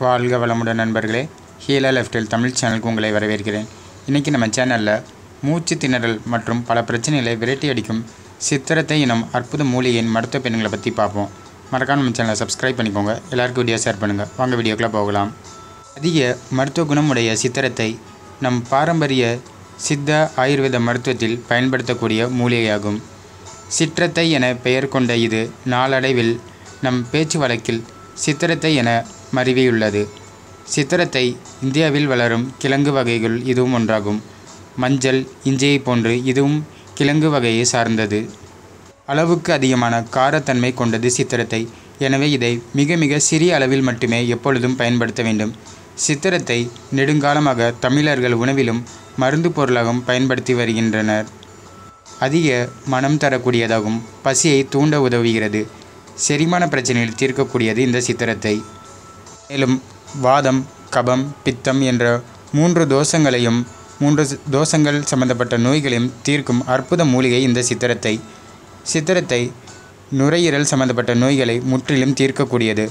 வாழ்க வளமுடன் நண்பர்களே, ஹீலா லெஃப்டில் தமிழ் சேனலுக்கு உங்களை வரவேற்கிறேன். இன்றைக்கி நம்ம சேனலில் மூச்சு திணறல் மற்றும் பல பிரச்சனைகளை விரட்டி அடிக்கும் சித்திரத்தை எனும் அற்புத மூலிகையின் மருத்துவ பெண்களை பற்றி பார்ப்போம். மறக்காம நம்ம சேனலை சப்ஸ்கிரைப் பண்ணிக்கோங்க. எல்லாருக்கும் வீடியோ ஷேர் பண்ணுங்கள். வாங்க வீடியோக்குள்ளே போகலாம். அதிக மருத்துவ குணமுடைய சித்திரத்தை நம் பாரம்பரிய சித்த ஆயுர்வேத மருத்துவத்தில் பயன்படுத்தக்கூடிய மூலிகையாகும். சித்திரத்தை என பெயர் கொண்ட இது நாளடைவில் நம் பேச்சு வழக்கில் சித்திரத்தை என மருவியுள்ளது. சித்திரத்தை இந்தியாவில் வளரும் கிழங்கு வகைகள் இதுவும் ஒன்றாகும். மஞ்சள், இஞ்சியை போன்று இதுவும் கிழங்கு வகையை சார்ந்தது. அளவுக்கு அதிகமான காரத்தன்மை கொண்டது சித்திரத்தை. எனவே இதை மிக மிக சிறிய அளவில் மட்டுமே எப்பொழுதும் பயன்படுத்த வேண்டும். சித்திரத்தை நெடுங்காலமாக தமிழர்கள் உணவிலும் மருந்து பொருளாகவும் பயன்படுத்தி வருகின்றனர். அதிக மனம் தரக்கூடியதாகவும் பசியை தூண்ட உதவுகிறது. செரிமான பிரச்சனையில் தீர்க்கக்கூடியது இந்த சித்திரத்தை. மேலும் வாதம், கபம், பித்தம் என்ற மூன்று தோஷங்கள் சம்பந்தப்பட்ட நோய்களையும் தீர்க்கும் அற்புத மூலிகை இந்த சித்திரத்தை. சித்திரத்தை நுரையீரல் சம்பந்தப்பட்ட நோய்களை முற்றிலும் தீர்க்கக்கூடியது.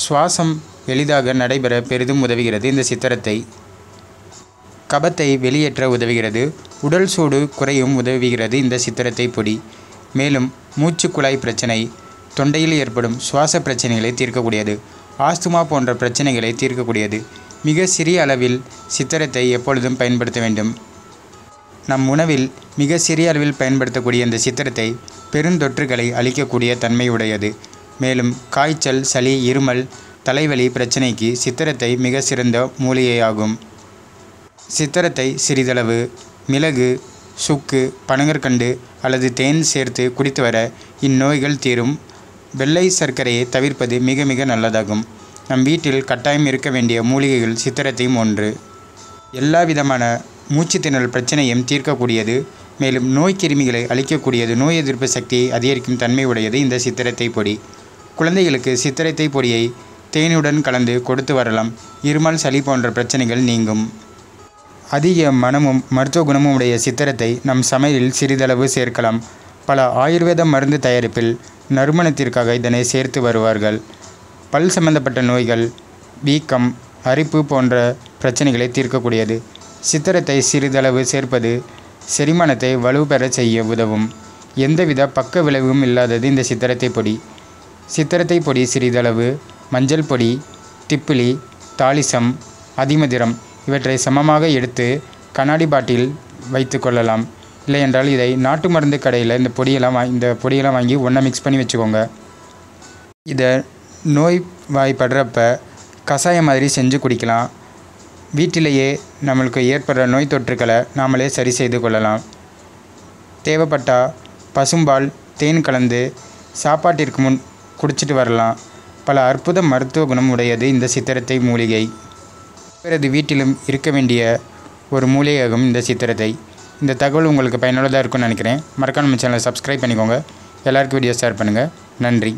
சுவாசம் எளிதாக நடைபெற பெரிதும் உதவுகிறது இந்த சித்திரத்தை. கபத்தை வெளியேற்ற உதவுகிறது. உடல் சூடு குறையும் உதவுகிறது இந்த சித்திரத்தை பொடி. மேலும் மூச்சுக்குழாய் பிரச்சனை, தொண்டையில் ஏற்படும் சுவாச பிரச்சனைகளை தீர்க்கக்கூடியது. ஆஸ்துமா போன்ற பிரச்சனைகளை தீர்க்கக்கூடியது. மிக சிறிய அளவில் சித்திரத்தை எப்பொழுதும் பயன்படுத்த வேண்டும். நம் உணவில் மிக சிறிய அளவில் பயன்படுத்தக்கூடிய இந்த சித்திரத்தை பெருந்தொற்றுகளை அளிக்கக்கூடிய தன்மையுடையது. மேலும் காய்ச்சல், சளி, இருமல், தலைவலி பிரச்சனைக்கு சித்திரத்தை மிக சிறந்த மூலிகையாகும். சித்திரத்தை சிறிதளவு மிளகு, சுக்கு, பனங்கற்கண்டு அல்லது தேன் சேர்த்து குடித்து வர இந்நோய்கள் தீரும். வெள்ளை சர்க்கரையை தவிர்ப்பது மிக மிக நல்லதாகும். நம் வீட்டில் கட்டாயம் இருக்க வேண்டிய மூலிகைகள் சித்திரத்தையும் ஒன்று. எல்லா விதமான மூச்சு திணறல் பிரச்சனையும் தீர்க்கக்கூடியது. மேலும் நோய் கிருமிகளை அழிக்கக்கூடியது. நோய் எதிர்ப்பு சக்தியை அதிகரிக்கும் தன்மை உடையது இந்த சித்திரத்தை பொடி. குழந்தைகளுக்கு சித்திரத்தை பொடியை தேனுடன் கலந்து கொடுத்து வரலாம். இருமல், சளி போன்ற பிரச்சனைகள் நீங்கும். அதிக மனமும் மருத்துவ குணமும் உடைய சித்திரத்தை நம் சமையலில் சிறிதளவு சேர்க்கலாம். பல ஆயுர்வேத மருந்து தயாரிப்பில் நறுமணத்திற்காக இதனை சேர்த்து வருவார்கள். பல் சம்பந்தப்பட்ட நோய்கள், வீக்கம், அரிப்பு போன்ற பிரச்சனைகளை தீர்க்கக்கூடியது. சித்திரத்தை சிறிதளவு சேர்ப்பது செரிமானத்தை வலுப்பெற செய்ய உதவும். எந்தவித பக்க விளைவும் இல்லாதது இந்த சித்திரத்தை பொடி. சித்திரத்தை பொடி சிறிதளவு மஞ்சள் பொடி, திப்பிலி, தாளிசம், அதிமதுரம் இவற்றை சமமாக எடுத்து கண்ணாடி பாட்டில் வைத்து கொள்ளலாம். இல்லை என்றால் இதை நாட்டு மருந்து கடையில் இந்த பொடியெல்லாம் வாங்கி ஒன்றா மிக்ஸ் பண்ணி வச்சுக்கோங்க. இதை நோய் வாய்ப்படுறப்ப கஷாயம் மாதிரி செஞ்சு குடிக்கலாம். வீட்டிலேயே நம்மளுக்கு ஏற்படுற நோய் தொற்றுக்களை நாமளே சரி செய்து கொள்ளலாம். தேவைப்பட்டால் பசும்பால், தேன் கலந்து சாப்பாட்டிற்கு முன் குடிச்சிட்டு வரலாம். பல அற்புத மருத்துவ குணம் உடையது இந்த சித்திரத்தை மூலிகை. பிறகு வீட்டிலும் இருக்க வேண்டிய ஒரு மூலிகையாகும் இந்த சித்திரத்தை. இந்த தகவல் உங்களுக்கு பயனுள்ளதாக இருக்கும்னு நினைக்கிறேன். மறக்காம நம்ம சேனலை சப்ஸ்கிரைப் பண்ணிக்கோங்க. எல்லாருக்கும் வீடியோ ஷேர் பண்ணுங்கள். நன்றி.